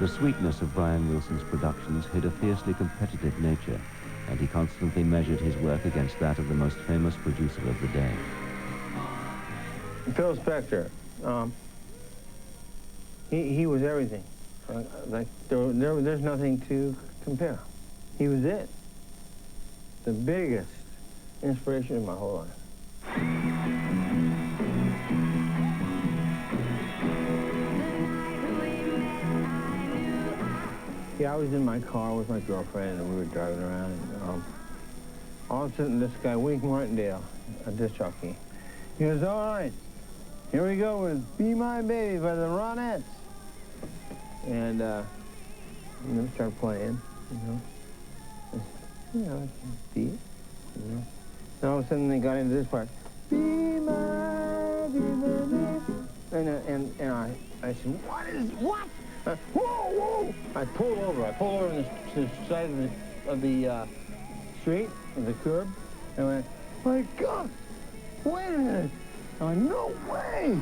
The sweetness of Brian Wilson's productions hid a fiercely competitive nature, and he constantly measured his work against that of the most famous producer of the day. Phil Spector, he was everything. There's nothing to compare. He was it. The biggest inspiration of my whole life. Yeah, I was in my car with my girlfriend, and we were driving around, and all of a sudden, this guy, Wink Martindale, a disc jockey, he goes, "All right, here we go with Be My Baby by the Ronettes." And we started playing, like beat, And all of a sudden, they got into this part. Be my baby. And I said, what? Whoa, whoa! I pulled over on the side of the street, of the curb, and I went, my God, wait a minute. I went, no way!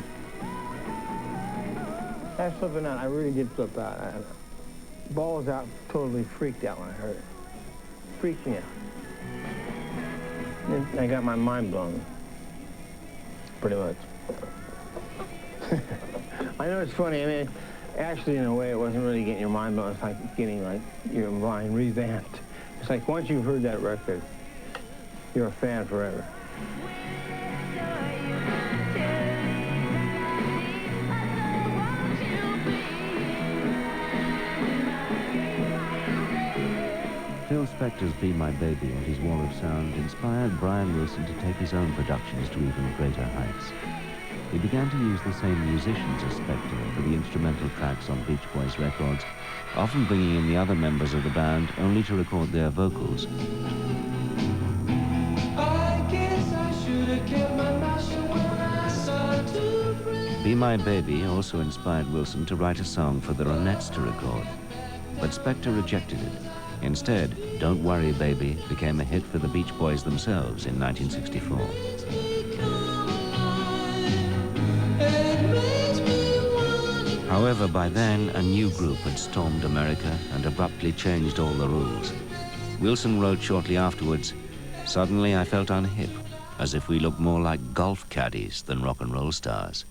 I was flipping out. I really did flip out. Balls out, totally freaked out when I heard it. Freaked me out. And I got my mind blown, pretty much. I know it's funny. I mean, actually, in a way, it wasn't really getting your mind blown. It's like getting, like, your mind revamped. It's like once you've heard that record, you're a fan forever. Phil Spector's Be My Baby and his Wall of Sound inspired Brian Wilson to take his own productions to even greater heights. He began to use the same musicians as Spector for the instrumental tracks on Beach Boys records, often bringing in the other members of the band only to record their vocals. Be My Baby also inspired Wilson to write a song for the Ronettes to record, but Spector rejected it. Instead, Don't Worry Baby became a hit for the Beach Boys themselves in 1964. However, by then, a new group had stormed America and abruptly changed all the rules. Wilson wrote shortly afterwards, "Suddenly I felt unhip, as if we looked more like golf caddies than rock and roll stars."